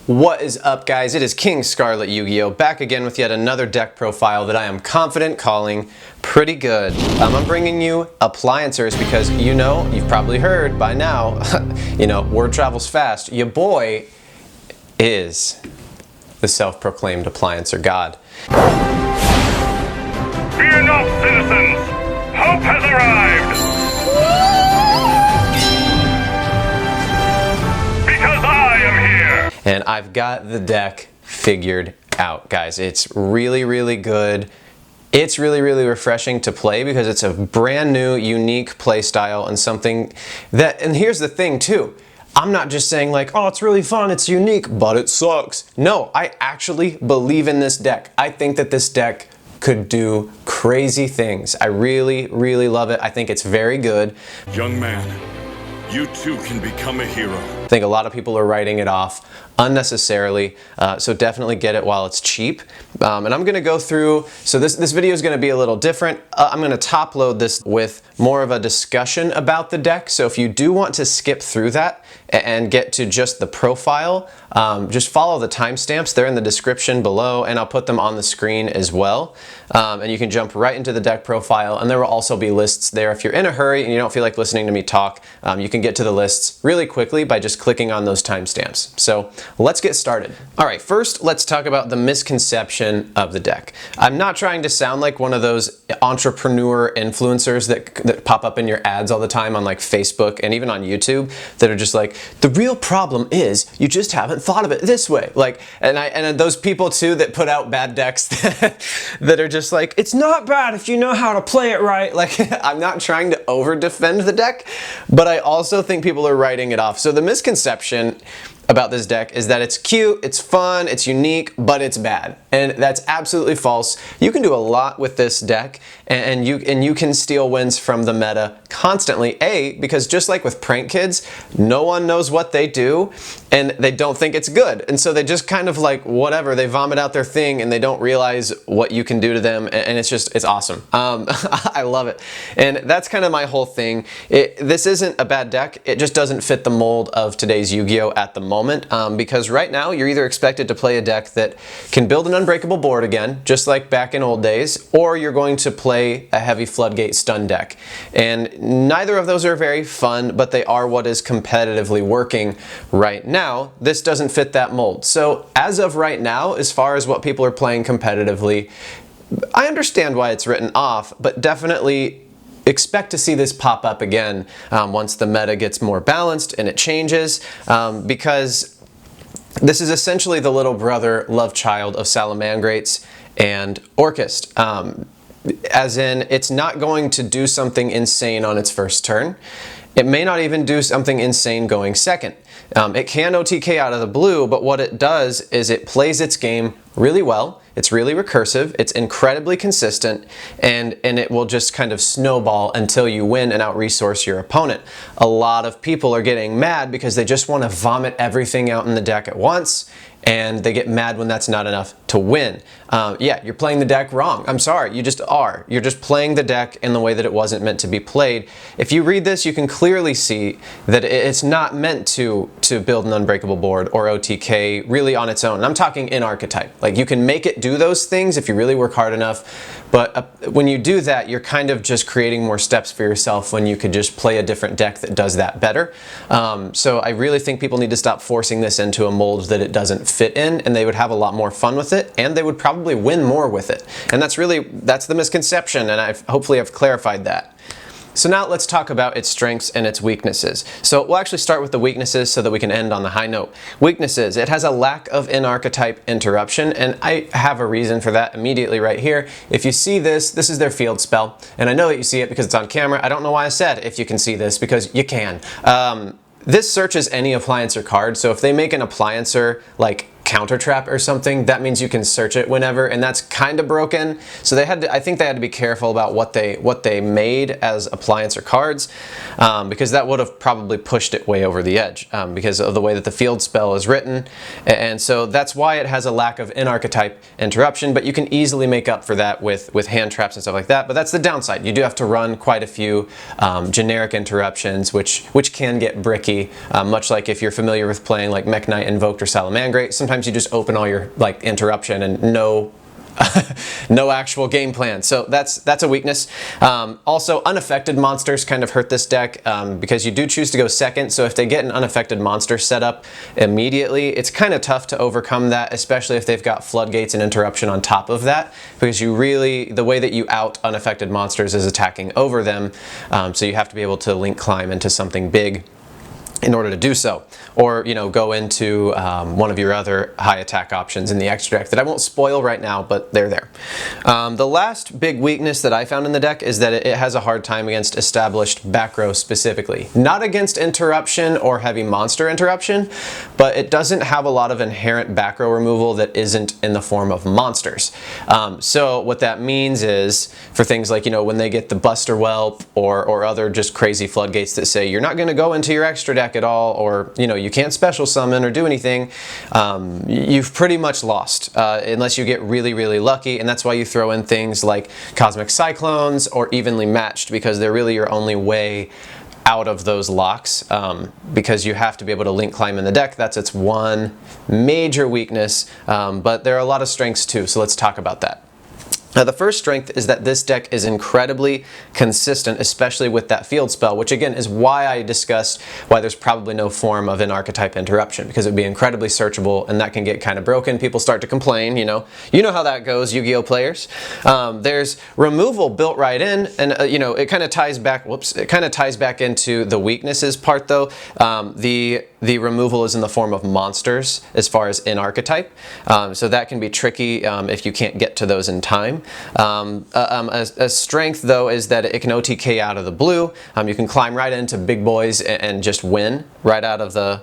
What is up, guys? It is King Scarlet Yu-Gi-Oh! Back again with yet another deck profile that I am confident calling pretty good. I'm bringing you Appliancers because you've probably heard by now, word travels fast. Your boy is the self-proclaimed Appliancer God. Fear not, citizens! Hope has arrived! Because I am here! And I've got the deck figured out, guys. It's really, really good. It's really, really refreshing to play because it's a brand new, unique play style and something that, and here's the thing too, I'm not just saying like, oh, it's really fun, it's unique, but it sucks. No, I actually believe in this deck. I think that this deck could do crazy things. I really, really love it. I think it's very good. Young man, you too can become a hero. I think a lot of people are writing it off unnecessarily, so definitely get it while it's cheap. And I'm going to go through, so this video is going to be a little different. I'm going to top load this with more of a discussion about the deck, so if you do want to skip through that and get to just the profile, just follow the timestamps. They're in the description below, and I'll put them on the screen as well. And you can jump right into the deck profile, and there will also be lists there. If you're in a hurry and you don't feel like listening to me talk, you can get to the lists really quickly by just clicking on those timestamps. So let's get started. All right, first let's talk about the misconception of the deck. I'm not trying to sound like one of those entrepreneur influencers that pop up in your ads all the time on like Facebook and even on YouTube that are just like, the real problem is you just haven't thought of it this way. Like, and those people too that put out bad decks that are just like, it's not bad if you know how to play it right. Like, I'm not trying to over defend the deck, but I also think people are writing it off. So the misconception about this deck is that it's cute, it's fun, it's unique, but it's bad. And that's absolutely false. You can do a lot with this deck, and you can steal wins from the meta constantly. Because just like with prank kids, no one knows what they do and they don't think it's good. And so they just kind of like, whatever, they vomit out their thing and they don't realize what you can do to them, and it's awesome. I love it. And that's kind of my whole thing. This isn't a bad deck, it just doesn't fit the mold of today's Yu-Gi-Oh! At the moment, because right now you're either expected to play a deck that can build an unbreakable board again, just like back in old days, or you're going to play a heavy floodgate stun deck. And neither of those are very fun, but they are what is competitively working right now. This doesn't fit that mold. So as of right now, as far as what people are playing competitively, I understand why it's written off, but definitely expect to see this pop up again once the meta gets more balanced and it changes, because this is essentially the little brother love child of Salamangrates and Orchest. As in, it's not going to do something insane on its first turn. It may not even do something insane going second. It can OTK out of the blue, but what it does is it plays its game really well. It's really recursive, it's incredibly consistent, and it will just kind of snowball until you win and out-resource your opponent. A lot of people are getting mad because they just want to vomit everything out in the deck at once, and they get mad when that's not enough to win. Yeah, you're playing the deck wrong. I'm sorry, you just are. You're just playing the deck in the way that it wasn't meant to be played. If you read this, you can clearly see that it's not meant to build an unbreakable board or OTK really on its own. And I'm talking in archetype. Like, you can make it do those things if you really work hard enough, but when you do that, you're kind of just creating more steps for yourself when you could just play a different deck that does that better. So I really think people need to stop forcing this into a mold that it doesn't fit in, and they would have a lot more fun with it, and they would probably win more with it. And that's the misconception, and hopefully I've clarified that. So now let's talk about its strengths and its weaknesses. So we'll actually start with the weaknesses so that we can end on the high note. Weaknesses: it has a lack of in-archetype interruption, and I have a reason for that immediately right here. If you see this is their field spell, and I know that you see it because it's on camera. I don't know why I said if you can see this, because you can. This searches any Appliancer card, so if they make an Appliancer like counter trap or something, that means you can search it whenever, and that's kind of broken. So they had to, I think they had to be careful about what they made as Appliancer cards, because that would have probably pushed it way over the edge, because of the way that the field spell is written. And so that's why it has a lack of in-archetype interruption, but you can easily make up for that with hand traps and stuff like that. But that's the downside. You do have to run quite a few generic interruptions, which can get bricky, much like if you're familiar with playing like Mech Knight Invoked or Salamangreat. Sometimes you just open all your like interruption and no actual game plan. So that's a weakness. Also, unaffected monsters kind of hurt this deck, because you do choose to go second. So if they get an unaffected monster set up immediately, it's kind of tough to overcome that, especially if they've got floodgates and interruption on top of that, because you really, the way that you out unaffected monsters is attacking over them. So you have to be able to link climb into something big in order to do so, or go into one of your other high attack options in the extra deck that I won't spoil right now, but they're there. The last big weakness that I found in the deck is that it has a hard time against established back row specifically. Not against interruption or heavy monster interruption, but it doesn't have a lot of inherent back row removal that isn't in the form of monsters. So what that means is, for things like when they get the Buster Whelp or other just crazy floodgates that say you're not going to go into your extra deck at all, or you can't special summon or do anything, you've pretty much lost, unless you get really lucky. And that's why you throw in things like Cosmic Cyclones or Evenly Matched, because they're really your only way out of those locks, because you have to be able to link climb in the deck. That's its one major weakness, but there are a lot of strengths too, so let's talk about that. Now, the first strength is that this deck is incredibly consistent, especially with that field spell, which again is why I discussed why there's probably no form of an archetype interruption, because it would be incredibly searchable, and that can get kind of broken. People start to complain, you know how that goes, Yu-Gi-Oh players. There's removal built right in, and it kind of ties back. It kind of ties back into the weaknesses part, though. The removal is in the form of monsters as far as in archetype, so that can be tricky if you can't get to those in time. A strength, though, is that it can OTK out of the blue. You can climb right into big boys and just win right out of the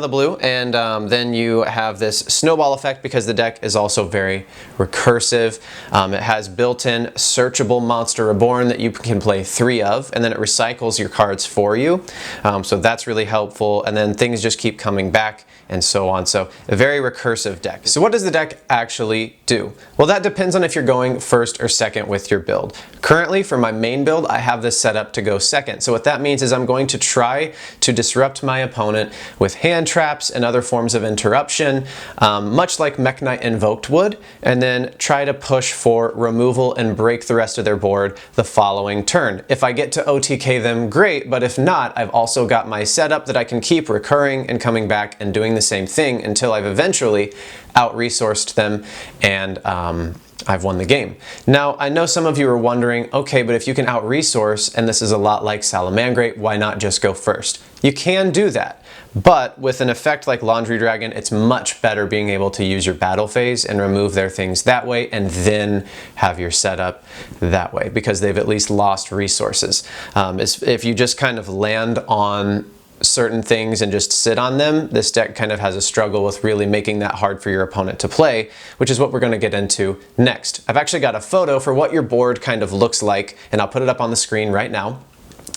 blue, and then you have this snowball effect because the deck is also very recursive. It has built-in searchable Monster Reborn that you can play 3 of, and then it recycles your cards for you. So that's really helpful, and then things just keep coming back and so on. So a very recursive deck. So what does the deck actually do? Well, that depends on if you're going first or second with your build. Currently, for my main build, I have this set up to go second. So what that means is I'm going to try to disrupt my opponent with hand traps and other forms of interruption, much like Mech Knight Invoked would, and then try to push for removal and break the rest of their board the following turn. If I get to OTK them, great, but if not, I've also got my setup that I can keep recurring and coming back and doing the same thing until I've eventually out-resourced them and I've won the game. Now, I know some of you are wondering, okay, but if you can out-resource, and this is a lot like Salamangreat, why not just go first? You can do that, but with an effect like Laundry Dragon, it's much better being able to use your battle phase and remove their things that way, and then have your setup that way, because they've at least lost resources. If you just kind of land on certain things and just sit on them, this deck kind of has a struggle with really making that hard for your opponent to play, which is what we're going to get into next. I've actually got a photo for what your board kind of looks like, and I'll put it up on the screen right now.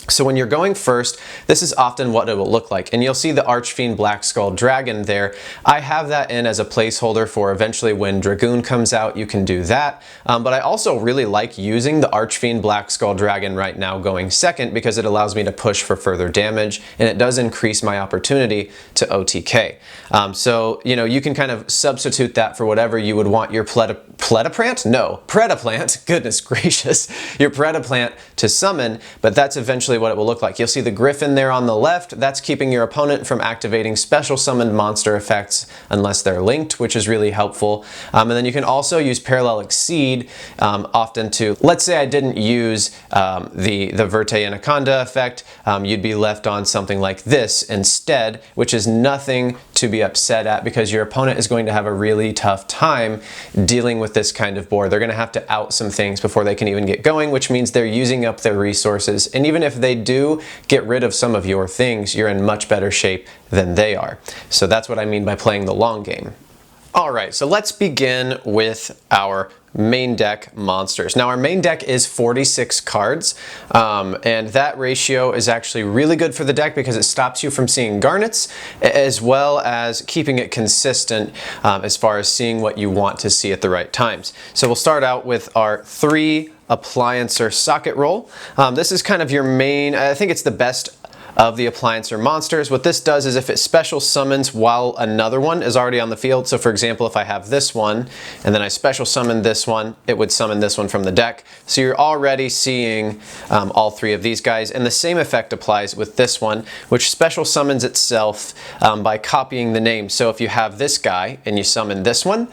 So when you're going first, this is often what it will look like, and you'll see the Archfiend Black Skull Dragon there. I have that in as a placeholder for eventually when Dragoon comes out, you can do that. But I also really like using the Archfiend Black Skull Dragon right now going second, because it allows me to push for further damage, and it does increase my opportunity to OTK. So you can kind of substitute that for whatever you would want your Predaplant? No, Predaplant, goodness gracious, your Predaplant to summon, but that's eventually what it will look like. You'll see the Griffin there on the left. That's keeping your opponent from activating special summoned monster effects unless they're linked, which is really helpful. And then you can also use Parallel Exceed often to, let's say I didn't use the Verte Anaconda effect, you'd be left on something like this instead, which is nothing to be upset at, because your opponent is going to have a really tough time dealing with this kind of board. They're going to have to out some things before they can even get going, which means they're using up their resources. And even if they do get rid of some of your things, you're in much better shape than they are. So that's what I mean by playing the long game. All right, so let's begin with our main deck monsters. Now our main deck is 46 cards, and that ratio is actually really good for the deck because it stops you from seeing garnets, as well as keeping it consistent as far as seeing what you want to see at the right times. So we'll start out with our 3 Appliancer socket roll. This is kind of your main, I think it's the best of the Appliancer monsters. What this does is if it special summons while another one is already on the field, so for example if I have this one and then I special summon this one, it would summon this one from the deck. So you're already seeing all 3 of these guys, and the same effect applies with this one, which special summons itself by copying the name. So if you have this guy and you summon this one,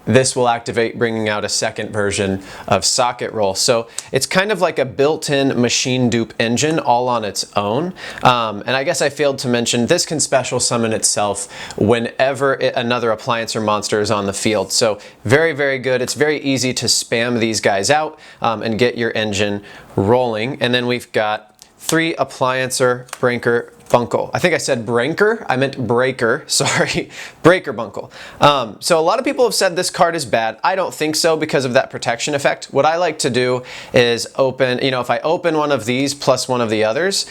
this will activate, bringing out a second version of socket roll. So it's kind of like a built-in machine dupe engine all on its own. And I guess I failed to mention, this can special summon itself whenever another Appliancer monster is on the field. So very, very good. It's very easy to spam these guys out and get your engine rolling. And then we've got 3 Appliancer Breaker Bunkle. I think I said Branker, I meant Breaker, sorry, Breaker Bunkle. So a lot of people have said this card is bad. I don't think so because of that protection effect. What I like to do is open, if I open one of these plus one of the others,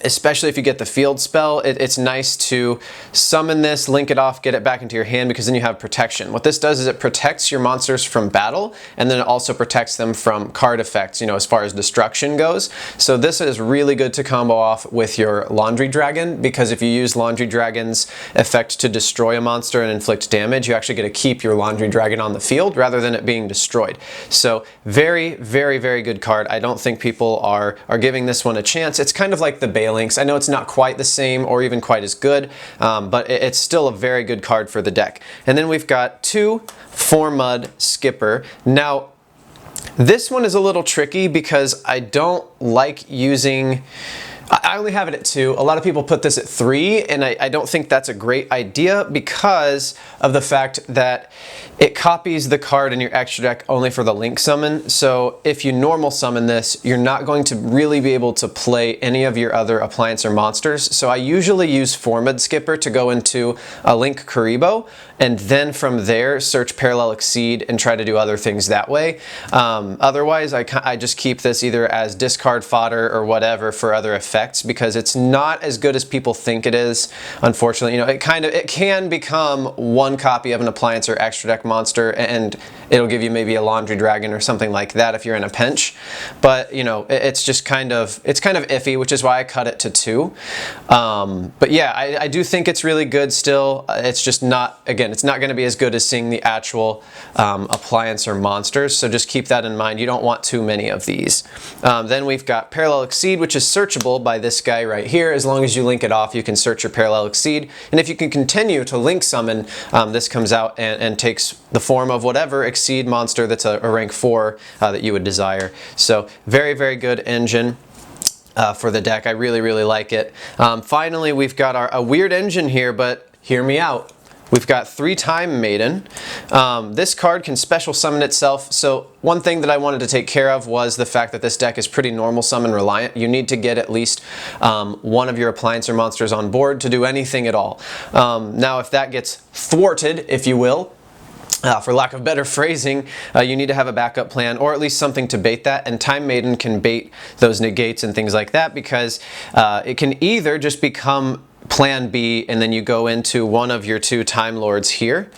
especially if you get the field spell, it's nice to summon this, link it off, get it back into your hand, because then you have protection. What this does is it protects your monsters from battle, and then it also protects them from card effects, as far as destruction goes. So this is really good to combo off with your Laundry Dragon, because if you use Laundry Dragon's effect to destroy a monster and inflict damage, you actually get to keep your Laundry Dragon on the field rather than it being destroyed. So very, very, very good card. I don't think people are giving this one a chance. It's kind of like the Links. I know it's not quite the same or even quite as good, but it's still a very good card for the deck. And then we've got 2 4-Mud Skipper. Now, this one is a little tricky because I don't like using... I only have it at 2. A lot of people put this at 3, and I don't think that's a great idea because of the fact that it copies the card in your extra deck only for the link summon. So if you normal summon this, you're not going to really be able to play any of your other Appliancer monsters. So I usually use 4-Mud Skipper to go into a Link Karibo, and then from there search Parallel Exceed and try to do other things that way. Otherwise, I just keep this either as discard fodder or whatever for other effects, because it's not as good as people think it is. Unfortunately, it can become one copy of an Appliancer extra deck monster, and it'll give you maybe a Laundry Dragon or something like that if you're in a pinch. But it's just kind of iffy, which is why I cut it to 2. But yeah, I do think it's really good still. It's just not, again, it's not going to be as good as seeing the actual Appliancer monsters, so just keep that in mind. You don't want too many of these. Then we've got Parallel Exceed, which is searchable by this guy right here. As long as you link it off, you can search your Parallel Exceed, and if you can continue to link summon, this comes out and takes the form of whatever Exceed monster that's a rank 4 that you would desire. So very, very good engine for the deck. I really, really like it. Finally, we've got a weird engine here, but hear me out. We've got 3 Time Maiden. This card can special summon itself. So one thing that I wanted to take care of was the fact that this deck is pretty normal summon reliant. You need to get at least one of your Appliancer monsters on board to do anything at all. Now if that gets thwarted, if you will, for lack of better phrasing, you need to have a backup plan, or at least something to bait that, and Time Maiden can bait those negates and things like that, because it can either just become Plan B and then you go into one of your 2 Time Lords here,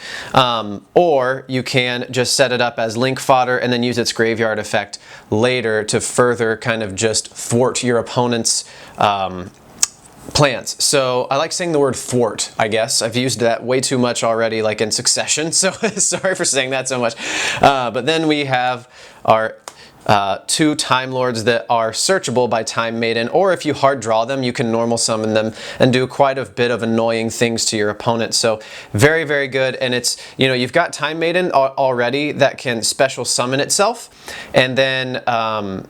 or you can just set it up as link fodder and then use its graveyard effect later to further kind of just thwart your opponent's plans. So I like saying the word thwart, I guess. I've used that way too much already, like in succession, so sorry for saying that so much. But then we have our 2 Time Lords that are searchable by Time Maiden, or if you hard draw them, you can normal summon them and do quite a bit of annoying things to your opponent. So very, very good. And it's, you've got Time Maiden already that can special summon itself, and then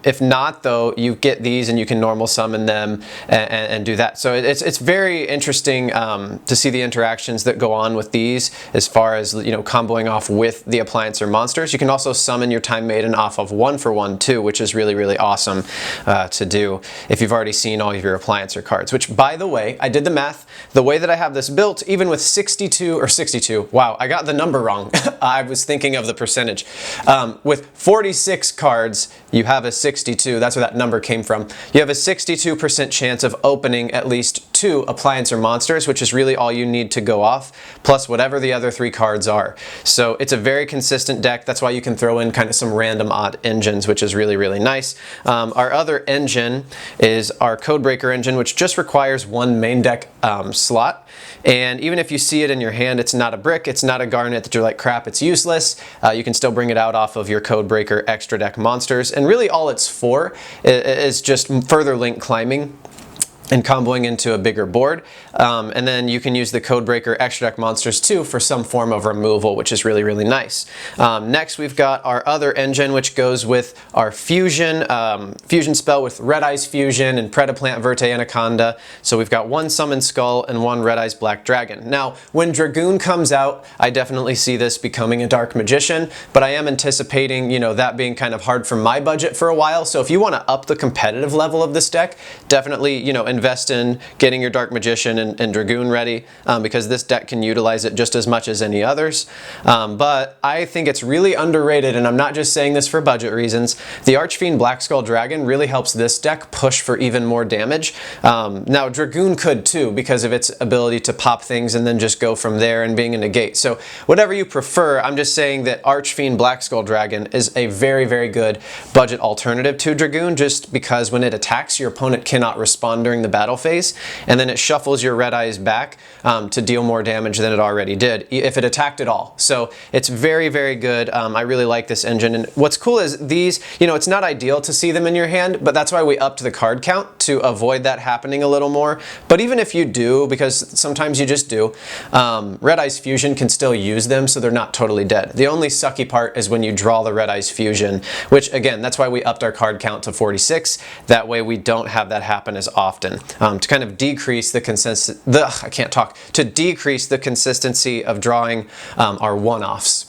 if not though, you get these and you can normal summon them and do that. So it's very interesting to see the interactions that go on with these as far as comboing off with the Appliancer monsters. You can also summon your Time Maiden off of 1-for-1 one too, which is really, really awesome to do if you've already seen all of your Appliancer cards, which, by the way, I did the math. The way that I have this built, even with 62, wow, I got the number wrong. I was thinking of the percentage. With 46 cards, you have a 62, that's where that number came from. You have a 62% chance of opening at least 2 Appliancer monsters, which is really all you need to go off, plus whatever the other 3 cards are. So it's a very consistent deck. That's why you can throw in kind of some random odd engines, which is really, really nice. Our other engine is our Codebreaker engine, which just requires 1 main deck slot. And even if you see it in your hand, it's not a brick, it's not a garnet that you're like, crap, it's useless. You can still bring it out off of your Codebreaker extra deck monsters. And really all it's for is just further link climbing and comboing into a bigger board. And then you can use the Codebreaker extra deck monsters too for some form of removal, which is really, really nice. Next, we've got our other engine, which goes with our fusion spell with Red Eyes Fusion and Predaplant Verte Anaconda. So we've got 1 Summon Skull and 1 Red Eyes Black Dragon. Now, when Dragoon comes out, I definitely see this becoming a Dark Magician, but I am anticipating, you know, that being kind of hard for my budget for a while. So if you want to up the competitive level of this deck, definitely, you know, invest in getting your Dark Magician and Dragoon ready, because this deck can utilize it just as much as any others. But I think it's really underrated, and I'm not just saying this for budget reasons. The Archfiend Black Skull Dragon really helps this deck push for even more damage. Now Dragoon could too, because of its ability to pop things and then just go from there and being a negate. So whatever you prefer, I'm just saying that Archfiend Black Skull Dragon is a very, very good budget alternative to Dragoon, just because when it attacks, your opponent cannot respond during the battle phase, and then it shuffles your Red Eyes back to deal more damage than it already did, if it attacked at all. So it's very, very good. I really like this engine, and what's cool is these, you know, it's not ideal to see them in your hand, but that's why we upped the card count to avoid that happening a little more. But even if you do, because sometimes you just do, Red Eyes Fusion can still use them, so they're not totally dead. The only sucky part is when you draw the Red Eyes Fusion, which again, that's why we upped our card count to 46. That way we don't have that happen as often, to kind of decrease the consistency of drawing our one-offs.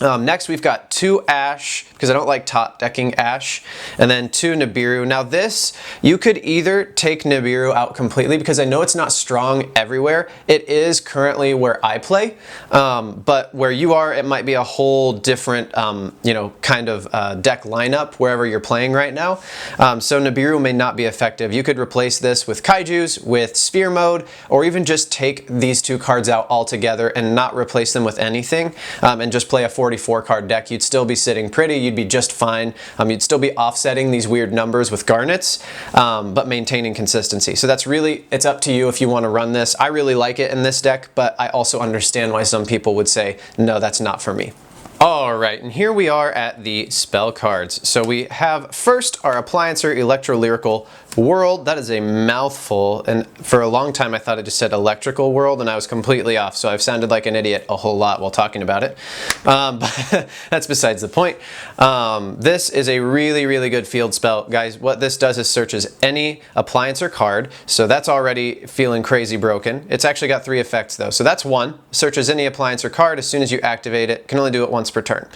Next, we've got 2 Ash, because I don't like top decking Ash, and then 2 Nibiru. Now this, you could either take Nibiru out completely, because I know it's not strong everywhere. It is currently where I play, but where you are, it might be a whole different, you know, kind of deck lineup wherever you're playing right now. So Nibiru may not be effective. You could replace this with Kaijus, with Sphere Mode, or even just take these 2 cards out altogether and not replace them with anything, and just play a 44 card deck. You'd still be sitting pretty, you'd be just fine. You'd still be offsetting these weird numbers with garnets, but maintaining consistency. So that's really, it's up to you if you want to run this. I really like it in this deck, but I also understand why some people would say, no, that's not for me. Alright, and here we are at the spell cards. So we have first our Appliancer Electro-Lyrical World. That is a mouthful, and for a long time I thought it just said Electrical World, and I was completely off, so I've sounded like an idiot a whole lot while talking about it. But that's besides the point. This is a really, really good field spell. Guys, what this does is searches any Appliancer card, so that's already feeling crazy broken. It's actually got 3 effects though. So that's 1, searches any Appliancer card as soon as you activate it, can only do it once per turn.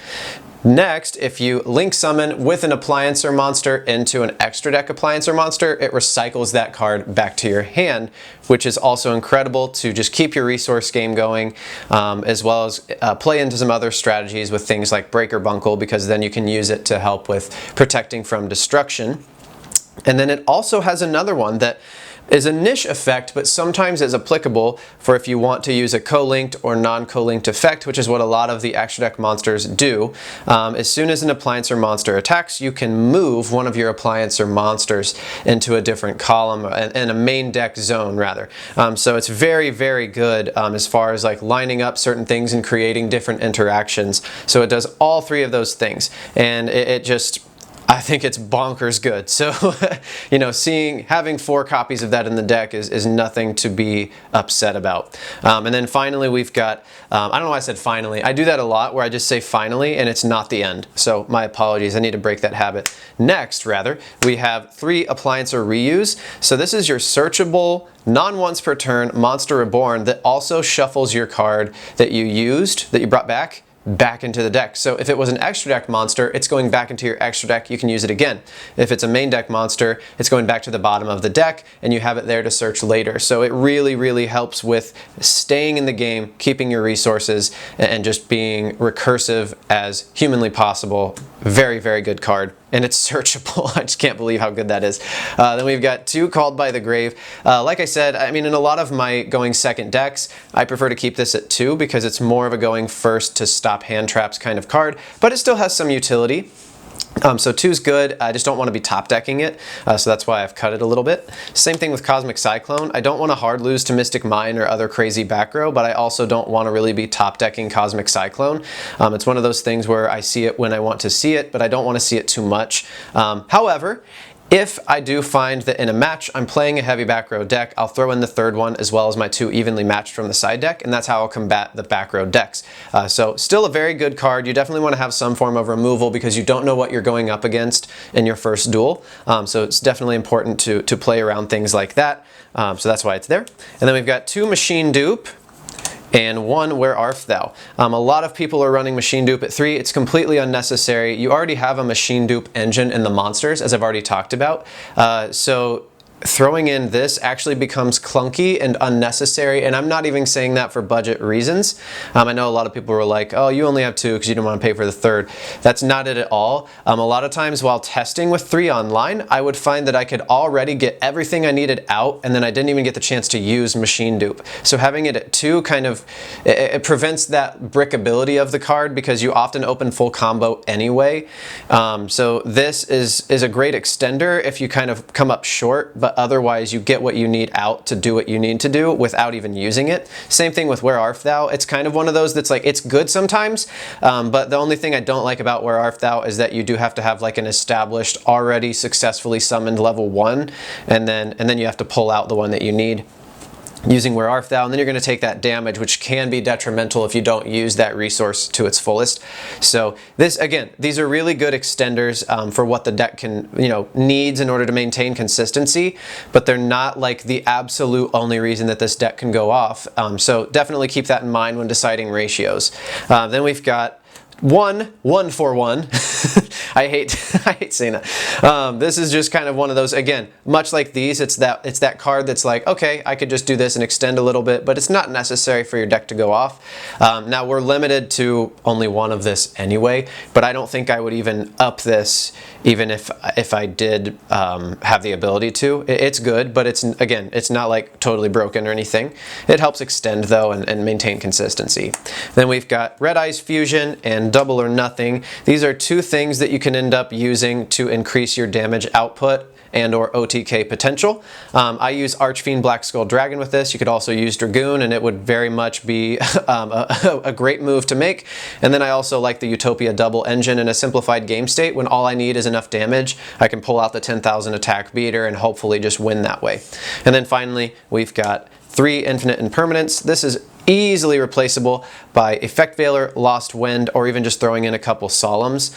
Next, if you link summon with an Appliancer monster into an extra deck Appliancer monster, it recycles that card back to your hand, which is also incredible to just keep your resource game going, as well as play into some other strategies with things like Breaker Bunkle, because then you can use it to help with protecting from destruction. And then it also has another one that is a niche effect, but sometimes is applicable for if you want to use a co-linked or non-co-linked effect, which is what a lot of the extra deck monsters do. As soon as an Appliancer monster attacks, you can move one of your Appliancer monsters into a different column, in a main deck zone rather. So it's very, very good as far as like lining up certain things and creating different interactions. So it does all 3 of those things, and it just, I think it's bonkers good. So, you know, having 4 copies of that in the deck is nothing to be upset about. And then finally we've got, I don't know why I said finally. I do that a lot where I just say finally and it's not the end. So my apologies, I need to break that habit. Next, rather, we have 3 Appliancer Reuse. So this is your searchable, non-once per turn Monster Reborn that also shuffles your card that you used, that you brought back, back into the deck. So if it was an extra deck monster, it's going back into your extra deck, you can use it again. If it's a main deck monster, it's going back to the bottom of the deck and you have it there to search later. So it really, really helps with staying in the game, keeping your resources, and just being recursive as humanly possible. Very, very good card. And it's searchable. I just can't believe how good that is. Then we've got 2 Called by the Grave. Like I said, I mean, in a lot of my going second decks, I prefer to keep this at 2 because it's more of a going first to stop hand traps kind of card, but it still has some utility. So 2's good. I just don't want to be top decking it, so that's why I've cut it a little bit. Same thing with Cosmic Cyclone. I don't want to hard lose to Mystic Mine or other crazy back row, but I also don't want to really be top decking Cosmic Cyclone. It's one of those things where I see it when I want to see it, but I don't want to see it too much. However, if I do find that in a match I'm playing a heavy back row deck, I'll throw in the 3rd one as well as my 2 evenly matched from the side deck, and that's how I'll combat the back row decks. So still a very good card. You definitely want to have some form of removal because you don't know what you're going up against in your first duel. So it's definitely important to play around things like that. So that's why it's there. And then we've got 2 Machine Dupe and 1 Where Art Thou. A lot of people are running Machine Dupe at 3. It's completely unnecessary. You already have a Machine Dupe engine in the monsters, as I've already talked about. So throwing in this actually becomes clunky and unnecessary, and I'm not even saying that for budget reasons. I know a lot of people were like, oh, you only have 2 because you don't want to pay for the 3rd. That's not it at all. A lot of times while testing with 3 online, I would find that I could already get everything I needed out, and then I didn't even get the chance to use Machine Dupe. So having it at 2 kind of, it prevents that brickability of the card because you often open full combo anyway. So this is a great extender if you kind of come up short, but otherwise you get what you need out to do what you need to do without even using it. Same thing with Where Art Thou. It's kind of one of those that's like, it's good sometimes, but the only thing I don't like about Where Art Thou is that you do have to have like an established, already successfully summoned level 1, and then you have to pull out the one that you need using Where Art Thou, and then you're going to take that damage, which can be detrimental if you don't use that resource to its fullest. So this, again, these are really good extenders for what the deck can, needs in order to maintain consistency, but they're not like the absolute only reason that this deck can go off. So definitely keep that in mind when deciding ratios. Then we've got 1 for 1. I hate saying that. This is just kind of one of those, again, much like these, it's that card that's like, okay, I could just do this and extend a little bit, but it's not necessary for your deck to go off. Now we're limited to only 1 of this anyway, but I don't think I would even up this even if I did have the ability to. It's good, but it's not like totally broken or anything. It helps extend though and maintain consistency. Then we've got Red Eyes Fusion and Double or Nothing. These are 2 things that you can end up using to increase your damage output and or OTK potential. I use Archfiend Black Skull Dragon with this. You could also use Dragoon, and it would very much be a great move to make. And then I also like the Utopia Double Engine in a simplified game state. When all I need is enough damage, I can pull out the 10,000 attack beater and hopefully just win that way. And then finally, we've got 3 Infinite Impermanence. This is easily replaceable by Effect Veiler, Lost Wind, or even just throwing in a couple Solemns.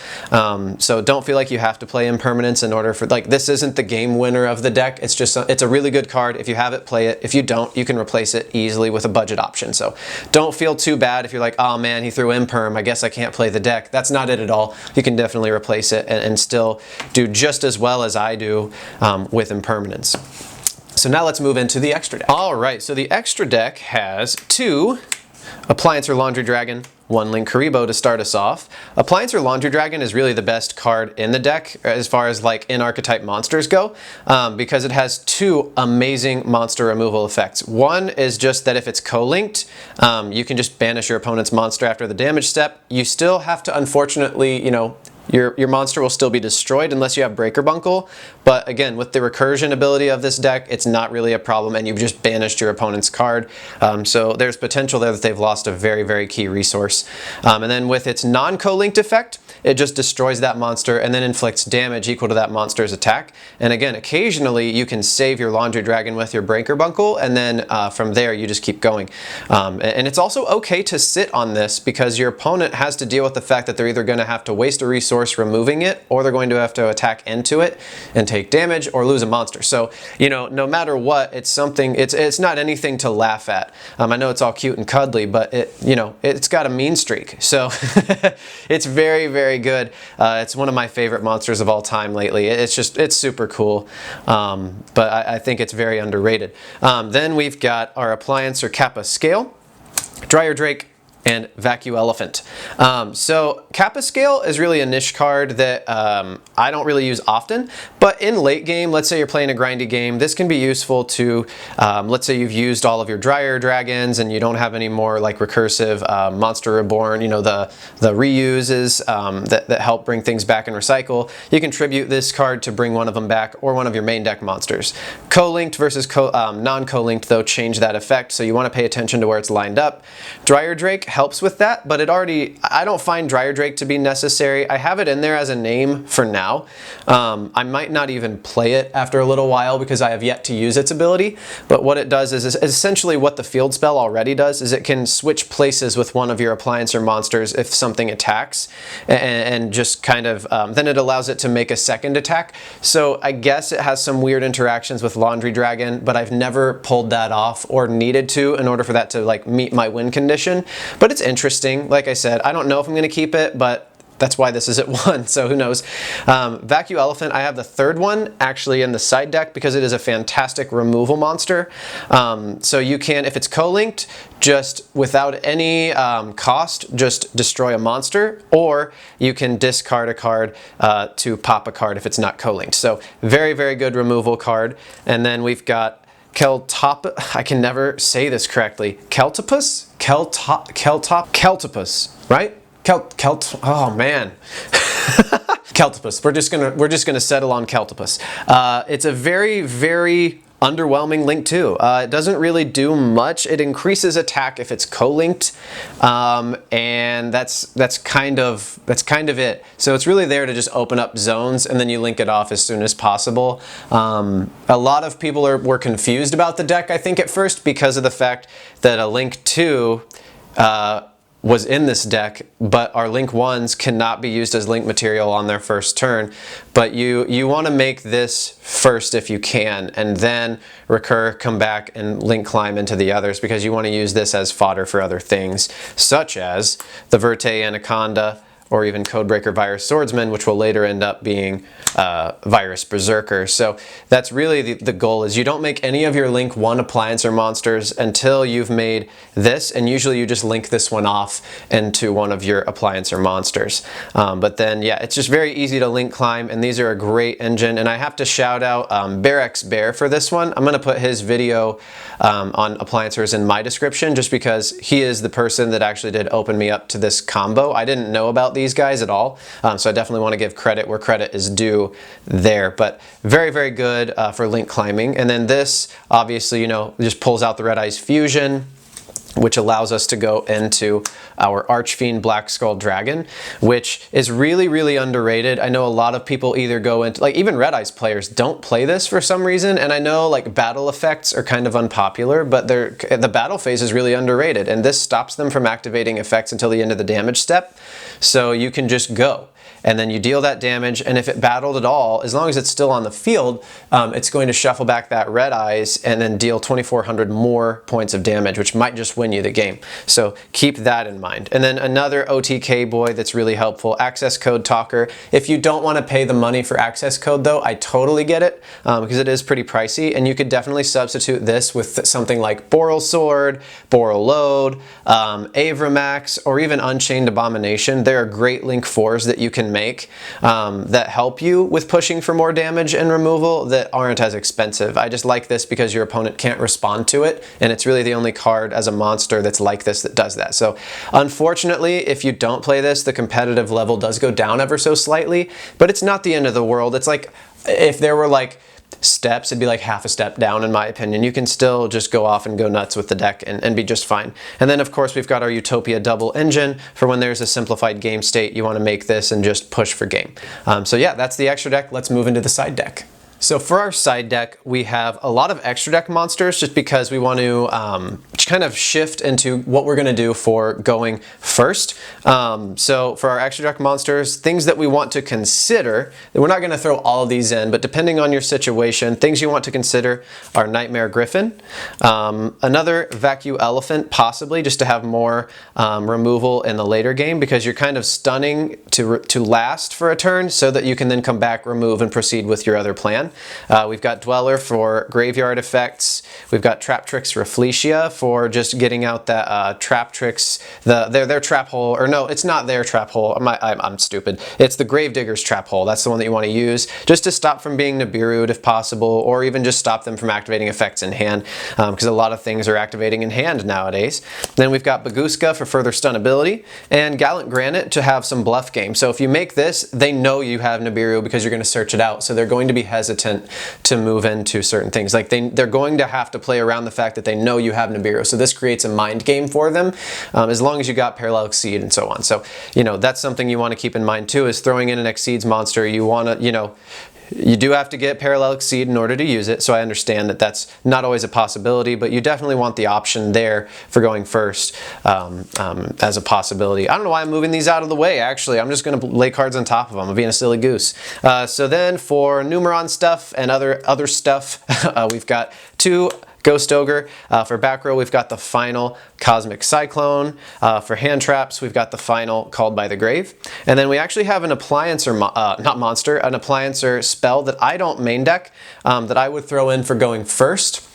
So don't feel like you have to play Impermanence in order for, like, this isn't the game winner of the deck. It's just, it's a really good card. If you have it, play it. If you don't, you can replace it easily with a budget option. So don't feel too bad if you're like, oh man, he threw Imperm, I guess I can't play the deck. That's not it at all. You can definitely replace it and still do just as well as I do with Impermanence. So now let's move into the extra deck. All right, so the extra deck has 2 Appliancer Laundry Dragon, 1 Link Karibo to start us off. Appliancer Laundry Dragon is really the best card in the deck as far as like in archetype monsters go, because it has 2 amazing monster removal effects. One is just that if it's co-linked, you can just banish your opponent's monster after the damage step. You still have to, unfortunately, your monster will still be destroyed unless you have Breaker Bunkle, but again, with the recursion ability of this deck, it's not really a problem, and you've just banished your opponent's card. So there's potential there that they've lost a very, very key resource. And then with its non-co-linked effect, it just destroys that monster and then inflicts damage equal to that monster's attack. And again, occasionally you can save your Laundry Dragon with your Breaker Bunkle, and then from there you just keep going. And it's also okay to sit on this because your opponent has to deal with the fact that they're either going to have to waste a resource resource removing it, or they're going to have to attack into it and take damage or lose a monster. So, you know, no matter what, it's something, it's not anything to laugh at. I know it's all cute and cuddly, but it, you know, it's got a mean streak. So it's very, very good. It's one of my favorite monsters of all time lately. It's super cool. But I think it's very underrated. Then we've got our Appliancer COPPA Scale, Dryer Drake, and Vacuum Elephant. So COPPA Scale is really a niche card that I don't really use often, but in late game, let's say you're playing a grindy game, this can be useful to, let's say you've used all of your Dryer Dragons and you don't have any more like recursive Monster Reborn, you know, the reuses that help bring things back and recycle. You can tribute this card to bring one of them back or one of your main deck monsters. Co-linked versus non-co-linked though change that effect, so you want to pay attention to where it's lined up. Dryer Drake helps with that, but I don't find Dryer Drake to be necessary. I have it in there as a name for now. I might not even play it after a little while because I have yet to use its ability, but what it does is essentially what the field spell already does, is it can switch places with one of your Appliancer monsters if something attacks, and just kind of, then it allows it to make a second attack. So I guess it has some weird interactions with Laundry Dragon, but I've never pulled that off or needed to in order for that to like meet my win condition. But it's interesting. Like I said, I don't know if I'm going to keep it, but that's why this is at 1, so who knows. Vacuum Elephant, I have the third one actually in the side deck because it is a fantastic removal monster. So you can, if it's co-linked, just without any cost, just destroy a monster, or you can discard a card to pop a card if it's not co-linked. So very, very good removal card. And then we've got I can never say this correctly. Keltopus? Keltopus, right? Oh man. Keltopus. We're just gonna settle on Keltopus. It's a very, very underwhelming link too. It doesn't really do much. It increases attack if it's co-linked, and that's kind of it. So it's really there to just open up zones, and then you link it off as soon as possible. A lot of people were confused about the deck, I think, at first because of the fact that a link 2 was in this deck, but our link 1s cannot be used as link material on their first turn. But you want to make this first if you can, and then recur, come back, and link climb into the others, because you want to use this as fodder for other things, such as the Verte Anaconda, or even Codebreaker Virus Swordsman, which will later end up being Virus Berserker. So that's really the goal, is you don't make any of your link 1 Appliancer monsters until you've made this, and usually you just link this one off into one of your Appliancer monsters. But then, yeah, it's just very easy to link climb, and these are a great engine. And I have to shout out bearxbear for this one. I'm gonna put his video on Appliancers in my description, just because he is the person that actually did open me up to this combo. I didn't know about these guys at all, so I definitely want to give credit where credit is due there. But very, very good for link climbing. And then this, obviously, you know, just pulls out the Red Eyes Fusion, which allows us to go into our Archfiend Black Skull Dragon, which is really, really underrated. I know a lot of people either go into, like, even Red Eyes players don't play this for some reason, and I know like battle effects are kind of unpopular, but the battle phase is really underrated, and this stops them from activating effects until the end of the damage step. So you can just go, and then you deal that damage, and if it battled at all, as long as it's still on the field, it's going to shuffle back that Red Eyes and then deal 2,400 more points of damage, which might just win you the game. So keep that in mind. And then another OTK boy that's really helpful, Access Code Talker. If you don't want to pay the money for access code though, I totally get it, because it is pretty pricey, and you could definitely substitute this with something like Boral Sword, Boral Load, Avramax, or even Unchained Abomination. There are great link 4s that you can make that help you with pushing for more damage and removal that aren't as expensive. I just like this because your opponent can't respond to it, and it's really the only card as a monster that's like this that does that. So unfortunately, if you don't play this, the competitive level does go down ever so slightly, but it's not the end of the world. It's like, if there were like steps, it'd be like half a step down in my opinion. You can still just go off and go nuts with the deck and be just fine. And then of course we've got our Utopia double engine for when there's a simplified game state, you want to make this and just push for game. So yeah, that's the extra deck. Let's move into the side deck. So for our side deck, we have a lot of extra deck monsters just because we want to kind of shift into what we're going to do for going first. So for our extra deck monsters, things that we want to consider, we're not going to throw all of these in, but depending on your situation, things you want to consider are Nightmare Griffin, another Vacuum Elephant, possibly just to have more removal in the later game because you're kind of stunning to last for a turn so that you can then come back, remove, and proceed with your other plan. We've got Dweller for graveyard effects. We've got Traptrix Rafflesia for just getting out that Traptrix, their trap hole, or no, it's not their trap hole. I'm stupid. It's the Gravedigger's trap hole. That's the one that you want to use just to stop from being Nibiru'd if possible, or even just stop them from activating effects in hand because a lot of things are activating in hand nowadays. Then we've got Baguska for further stun ability, and Gallant Granite to have some bluff game. So if you make this, they know you have Nibiru because you're going to search it out, so they're going to be hesitant to move into certain things. Like they're going to have to play around the fact that they know you have Nibiru. So this creates a mind game for them as long as you got Parallel Exceed and so on. So, you know, that's something you want to keep in mind too, is throwing in an Exceeds monster. You want to, you know, you do have to get Parallel Exceed in order to use it, so I understand that that's not always a possibility, but you definitely want the option there for going first as a possibility. I don't know why I'm moving these out of the way, actually. I'm just going to lay cards on top of them. I'm being a silly goose. So then for Numeron stuff and other stuff, we've got two Ghost Ogre. For back row, we've got the final Cosmic Cyclone. For hand traps, we've got the final Called by the Grave. And then we actually have an Appliancer, not monster, an Appliancer spell that I don't main deck that I would throw in for going first.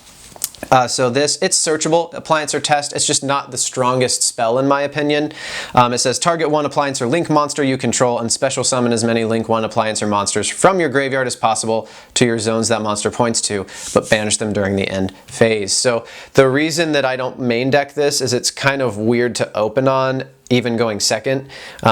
So it's searchable, Appliancer Test. It's just not the strongest spell in my opinion. It says target one Appliancer Link monster you control and special summon as many Link 1 Appliancer monsters from your graveyard as possible to your zones that monster points to, but banish them during the end phase. So the reason that I don't main deck this is it's kind of weird to open on even going second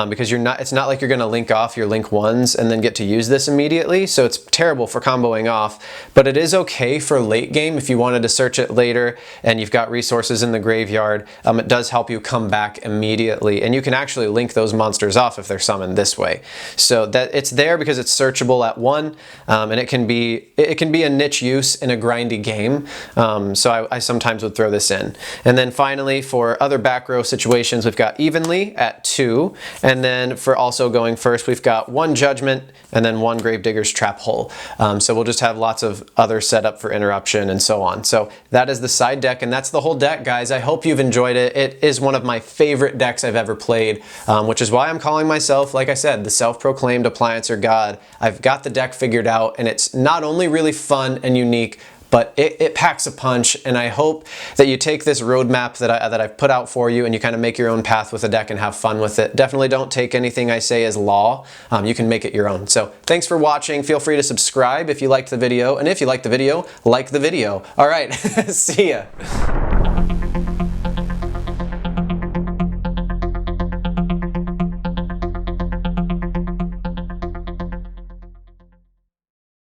because it's not like you're going to link off your Link 1s and then get to use this immediately, so it's terrible for comboing off, but it is okay for late game if you wanted to search it later and you've got resources in the graveyard. It does help you come back immediately, and you can actually link those monsters off if they're summoned this way. So that it's there because it's searchable at 1, and it can be a niche use in a grindy game, so I sometimes would throw this in. And then finally, for other back row situations, we've got Evenly at 2, and then for also going first, we've got 1 Judgment and then 1 Gravedigger's Trap Hole. So we'll just have lots of other setup for interruption and so on. So that is the side deck, and that's the whole deck, guys. I hope you've enjoyed it. It is one of my favorite decks I've ever played, which is why I'm calling myself, like I said, the self-proclaimed Appliancer God. I've got the deck figured out, and it's not only really fun and unique, but it packs a punch, and I hope that you take this roadmap that I've put out for you and you kind of make your own path with the deck and have fun with it. Definitely don't take anything I say as law. You can make it your own. So thanks for watching. Feel free to subscribe if you liked the video, and if you liked the video, like the video. All right, see ya.